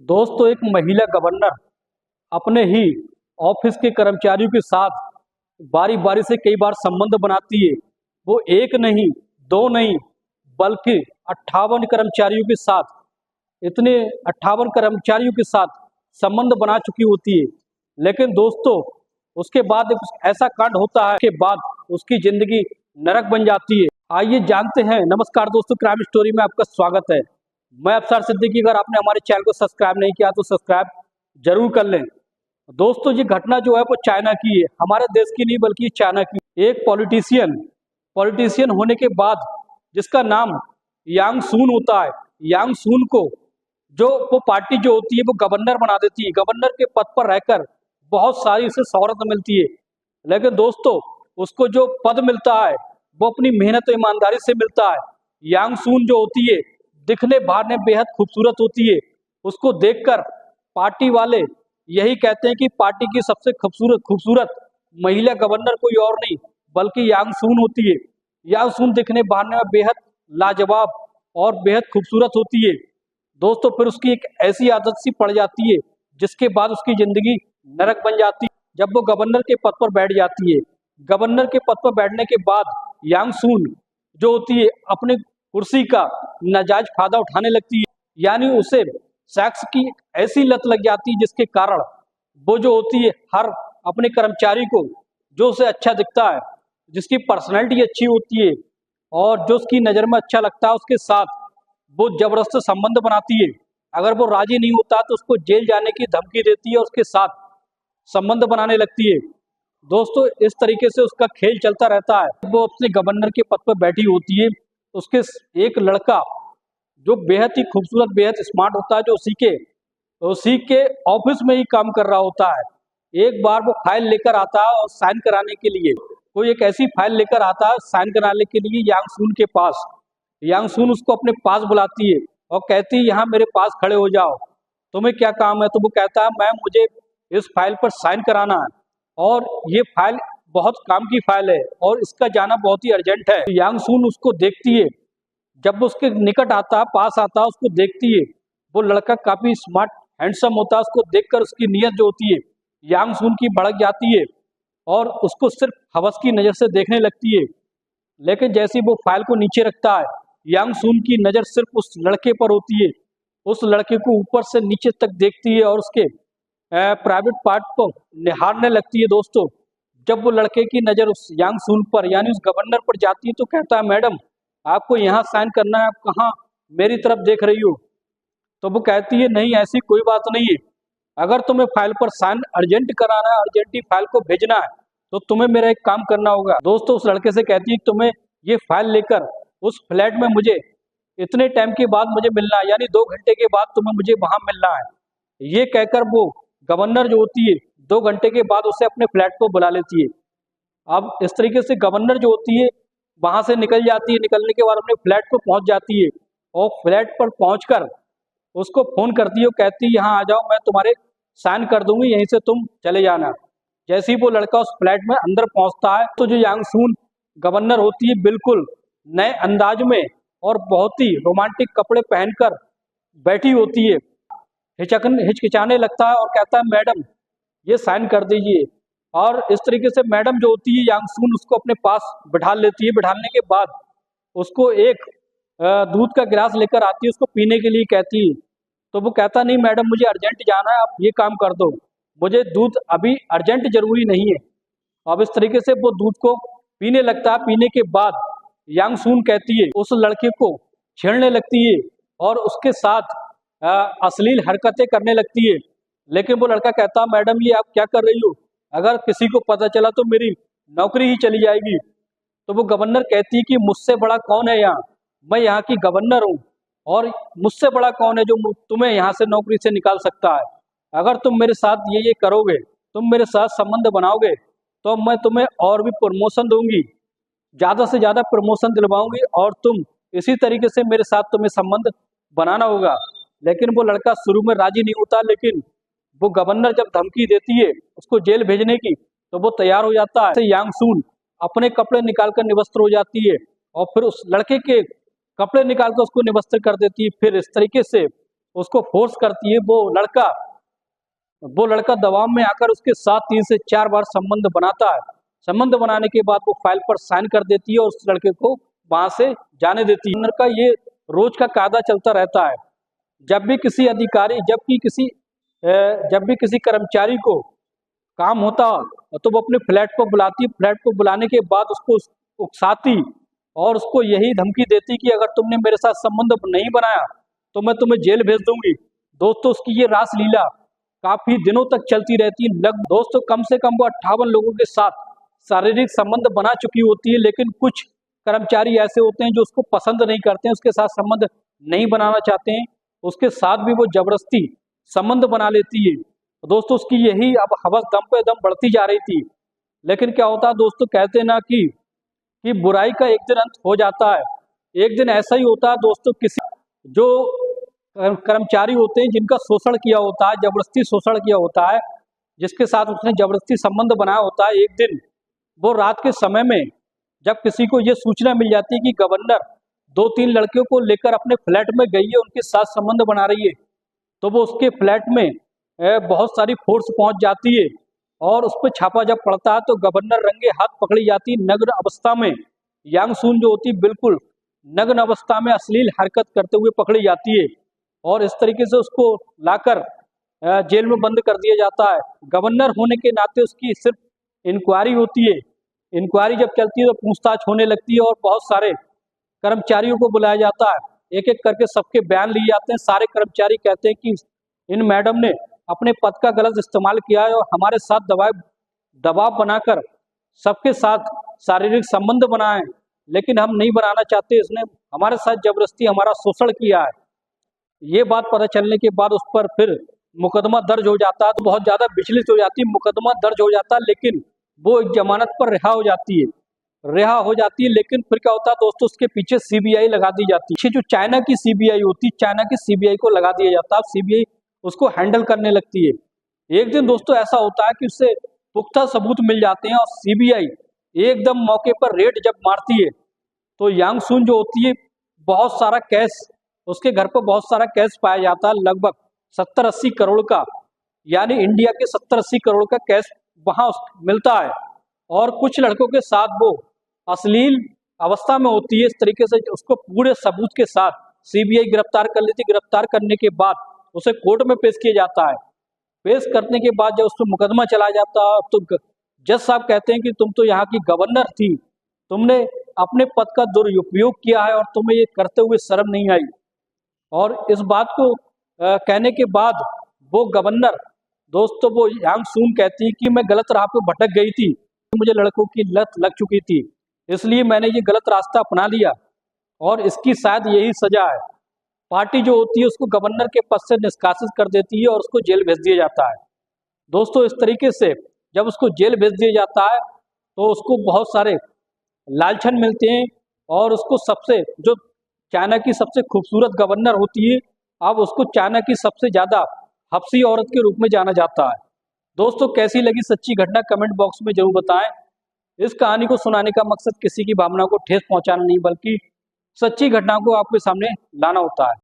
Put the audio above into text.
दोस्तों, एक महिला गवर्नर अपने ही ऑफिस के कर्मचारियों के साथ बारी बारी से कई बार संबंध बनाती है। वो एक नहीं, दो नहीं, बल्कि 58 कर्मचारियों के साथ, इतने 58 कर्मचारियों के साथ संबंध बना चुकी होती है। लेकिन दोस्तों, उसके बाद एक ऐसा कांड होता है के बाद उसकी जिंदगी नरक बन जाती है। आइए जानते हैं। नमस्कार दोस्तों, क्राइम स्टोरी में आपका स्वागत है। मैं अफसर सिद्दीकी। अगर आपने हमारे चैनल को सब्सक्राइब नहीं किया तो सब्सक्राइब जरूर कर लें। दोस्तों, ये घटना जो है वो चाइना की है, हमारे देश की नहीं बल्कि चाइना की। एक पॉलिटिशियन होने के बाद जिसका नाम यांग सून होता है, यांग सून को जो वो पार्टी जो होती है वो गवर्नर बना देती है। गवर्नर के पद पर रहकर बहुत सारी उसे शोहरत मिलती है। लेकिन दोस्तों, उसको जो पद मिलता है वो अपनी मेहनत और ईमानदारी से मिलता है। यांग सून जो होती है दिखने बाहर बेहद खूबसूरत होती है। उसको देखकर पार्टी वाले यही कहते हैं कि पार्टी की सबसे खूबसूरत खूबसूरत महिला गवर्नर कोई और नहीं बल्कि यांग सून होती है। यांग सून दिखने बाहर में बेहद लाजवाब और बेहद खूबसूरत होती है। दोस्तों, फिर उसकी एक ऐसी आदत सी पड़ जाती है जिसके बाद उसकी जिंदगी नरक बन जाती है। जब वो गवर्नर के पद पर बैठ जाती है, गवर्नर के पद पर बैठने के बाद यांग सून जो होती है अपने कुर्सी का नाजायज फायदा उठाने लगती है। यानी उसे सेक्स की ऐसी लत लग जाती है जिसके कारण वो जो होती है हर अपने कर्मचारी को जो उसे अच्छा दिखता है, जिसकी पर्सनैलिटी अच्छी होती है और जो उसकी नज़र में अच्छा लगता है, उसके साथ वो जबरदस्त संबंध बनाती है। अगर वो राजी नहीं होता तो उसको जेल जाने की धमकी देती है और उसके साथ संबंध बनाने लगती है। दोस्तों, इस तरीके से उसका खेल चलता रहता है। वो अपने गवर्नर के पद पर बैठी होती है, उसके एक लड़का जो बेहद ही खूबसूरत बेहद स्मार्ट होता है, जो उसी के ऑफिस में ही काम कर रहा होता है। एक बार वो फाइल लेकर आता है और साइन कराने के लिए, कोई एक ऐसी फाइल लेकर आता है साइन कराने के लिए यांग सून के पास। यांग सून उसको अपने पास बुलाती है और कहती है, यहाँ मेरे पास खड़े हो जाओ, तुम्हें क्या काम है। तो वो कहता है, मैम मुझे इस फाइल पर साइन कराना है और ये फाइल बहुत काम की फाइल है और इसका जाना बहुत ही अर्जेंट है। तो यांग सून उसको देखती है, जब वो उसके निकट आता है, पास आता है, उसको देखती है। वो लड़का काफी स्मार्ट हैंडसम होता है। उसको देखकर उसकी नीयत जो होती है यांग सून की भड़क जाती है और उसको सिर्फ हवस की नज़र से देखने लगती है। लेकिन जैसे ही वो फाइल को नीचे रखता है, यांग सून की नज़र सिर्फ उस लड़के पर होती है। उस लड़के को ऊपर से नीचे तक देखती है और उसके प्राइवेट पार्ट को निहारने लगती है। दोस्तों, जब वो लड़के की नज़र उस यांग सून पर यानी उस गवर्नर पर जाती है तो कहता है, मैडम आपको यहाँ साइन करना है, आप कहाँ मेरी तरफ देख रही हो। तो वो कहती है, नहीं ऐसी कोई बात नहीं है, अगर तुम्हें फाइल पर साइन अर्जेंट कराना है, अर्जेंट ही फाइल को भेजना है, तो तुम्हें मेरा एक काम करना होगा। दोस्तों, उस लड़के से कहती है, तुम्हें ये फाइल लेकर उस फ्लैट में मुझे इतने टाइम के बाद मुझे मिलना है, यानी 2 घंटे के बाद तुम्हें मुझे वहां मिलना है। ये कहकर वो गवर्नर जो होती है 2 घंटे के बाद उसे अपने फ्लैट को बुला लेती है। अब इस तरीके से गवर्नर जो होती है वहां से निकल जाती है। निकलने के बाद अपने फ्लैट पर पहुंच जाती है और फ्लैट पर पहुंचकर उसको फोन करती है। वो कहती है, यहाँ आ जाओ, मैं तुम्हारे साइन कर दूंगी, यहीं से तुम चले जाना। जैसे ही वो लड़का उस फ्लैट में अंदर पहुंचता है तो जो यांग सून गवर्नर होती है बिल्कुल नए अंदाज में और बहुत ही रोमांटिक कपड़े पहनकर बैठी होती है। हिचकिचाने लगता है और कहता है, मैडम ये साइन कर दीजिए। और इस तरीके से मैडम जो होती है यांग सून उसको अपने पास बिठा लेती है। बिठाने के बाद उसको एक दूध का गिलास लेकर आती है, उसको पीने के लिए कहती है। तो वो कहता, नहीं मैडम मुझे अर्जेंट जाना है, आप ये काम कर दो, मुझे दूध अभी अर्जेंट जरूरी नहीं है। अब इस तरीके से वो दूध को पीने लगता है। पीने के बाद यांग सून कहती है, उस लड़के को छेड़ने लगती है और उसके साथ अश्लील हरकतें करने लगती है। लेकिन वो लड़का कहता, मैडम ये आप क्या कर रही हो, अगर किसी को पता चला तो मेरी नौकरी ही चली जाएगी। तो वो गवर्नर कहती है कि मुझसे बड़ा कौन है यहाँ, मैं यहाँ की गवर्नर हूँ और मुझसे बड़ा कौन है जो तुम्हें यहाँ से नौकरी से निकाल सकता है। अगर तुम मेरे साथ ये करोगे, तुम मेरे साथ संबंध बनाओगे, तो मैं तुम्हें और भी प्रमोशन दूंगी, ज़्यादा से ज़्यादा प्रमोशन दिलवाऊंगी और तुम इसी तरीके से मेरे साथ तुम्हें संबंध बनाना होगा। लेकिन वो लड़का शुरू में राजी नहीं होता, लेकिन वो गवर्नर जब धमकी देती है उसको जेल भेजने की तो वो तैयार हो जाता है। यांग सून अपने कपड़े निकालकर निवस्त्र हो जाती है और फिर उस लड़के के कपड़े निकालकर उसको निवस्त्र कर देती है। फिर इस तरीके से उसको फोर्स करती है, वो लड़का दबाव में आकर उसके साथ 3 से 4 बार संबंध बनाता है। संबंध बनाने के बाद वो फाइल पर साइन कर देती है और उस लड़के को वहां से जाने देती है। का ये रोज का कायदा चलता रहता है। जब भी किसी अधिकारी जब भी किसी कर्मचारी को काम होता तो वो अपने फ्लैट पर बुलाती, फ्लैट पर बुलाने के बाद उसको उकसाती और उसको यही धमकी देती कि अगर तुमने मेरे साथ संबंध नहीं बनाया तो मैं तुम्हें जेल भेज दूंगी। दोस्तों, उसकी ये रासलीला काफी दिनों तक चलती रहती है। दोस्तों, कम से कम वो 58 लोगों के साथ शारीरिक संबंध बना चुकी होती है, लेकिन कुछ कर्मचारी ऐसे होते हैं जो उसको पसंद नहीं करते हैं, उसके साथ संबंध नहीं बनाना चाहते हैं, उसके साथ भी वो जबरदस्ती संबंध बना लेती है। दोस्तों, उसकी यही अब हवस दम पे दम बढ़ती जा रही थी। लेकिन क्या होता है दोस्तों, कहते हैं ना कि बुराई का एक दिन अंत हो जाता है। एक दिन ऐसा ही होता है दोस्तों, किसी जो कर्मचारी होते हैं जिनका शोषण किया होता है, जबरदस्ती शोषण किया होता है, जिसके साथ उसने जबरदस्ती संबंध बनाया होता है, एक दिन वो रात के समय में जब किसी को ये सूचना मिल जाती है कि गवर्नर 2-3 लड़कियों को लेकर अपने फ्लैट में गई है, उनके साथ संबंध बना रही है, तो वो उसके फ्लैट में बहुत सारी फोर्स पहुंच जाती है और उस पर छापा जब पड़ता है तो गवर्नर रंगे हाथ पकड़ी जाती है। नग्न अवस्था में यांग सून जो होती है, बिल्कुल नग्न अवस्था में अश्लील हरकत करते हुए पकड़ी जाती है और इस तरीके से उसको लाकर जेल में बंद कर दिया जाता है। गवर्नर होने के नाते उसकी सिर्फ इंक्वायरी होती है। इंक्वायरी जब चलती है तो पूछताछ होने लगती है और बहुत सारे कर्मचारियों को बुलाया जाता है। एक एक करके सबके बयान लिए जाते हैं। सारे कर्मचारी कहते हैं कि इन मैडम ने अपने पद का गलत इस्तेमाल किया है और हमारे साथ दबाव बनाकर सबके साथ शारीरिक संबंध बनाए, लेकिन हम नहीं बनाना चाहते, इसने हमारे साथ जबरदस्ती हमारा शोषण किया है। ये बात पता चलने के बाद उस पर फिर मुकदमा दर्ज हो जाता है। तो बहुत ज़्यादा विचलित हो जाती है, मुकदमा दर्ज हो जाता है, लेकिन वो एक जमानत पर रिहा हो जाती है। लेकिन फिर क्या होता है दोस्तों, उसके पीछे सीबीआई लगा दी जाती है। जो चाइना की सीबीआई होती है, चाइना की सीबीआई को लगा दिया जाता है। सीबीआई उसको हैंडल करने लगती है। एक दिन दोस्तों ऐसा होता है कि उससे पुख्ता सबूत मिल जाते हैं और सीबीआई एकदम मौके पर रेड जब मारती है तो यांग सून जो होती है, बहुत सारा कैश उसके घर पर बहुत सारा कैश पाया जाता है, लगभग 70-80 करोड़ का, यानी इंडिया के 70-80 करोड़ का कैश वहां मिलता है। और कुछ लड़कों के साथ वो अश्लील अवस्था में होती है। इस तरीके से उसको पूरे सबूत के साथ सीबीआई गिरफ्तार कर लेती। गिरफ्तार करने के बाद उसे कोर्ट में पेश किया जाता है। पेश करने के बाद जब उस पर मुकदमा चलाया जाता है तो जज साहब कहते हैं कि तुम तो यहाँ की गवर्नर थी, तुमने अपने पद का दुरुपयोग किया है और तुम्हें ये करते हुए शर्म नहीं आई। और इस बात को कहने के बाद वो गवर्नर दोस्तों, वो यांग सून कहती है कि मैं गलत राह पे भटक गई थी, मुझे लड़कों की लत लग चुकी थी, इसलिए मैंने ये गलत रास्ता अपना लिया और इसकी शायद यही सजा है। पार्टी जो होती है उसको गवर्नर के पद से निष्कासित कर देती है और उसको जेल भेज दिया जाता है। दोस्तों, इस तरीके से जब उसको जेल भेज दिया जाता है तो उसको बहुत सारे लालछन मिलते हैं और उसको जो चाइना की सबसे खूबसूरत गवर्नर होती है, अब उसको चाइना की सबसे ज़्यादा हफ्सी औरत के रूप में जाना जाता है। दोस्तों, कैसी लगी सच्ची घटना कमेंट बॉक्स में जरूर बताएं। इस कहानी को सुनाने का मकसद किसी की भावना को ठेस पहुंचाना नहीं, बल्कि सच्ची घटना को आपके सामने लाना होता है।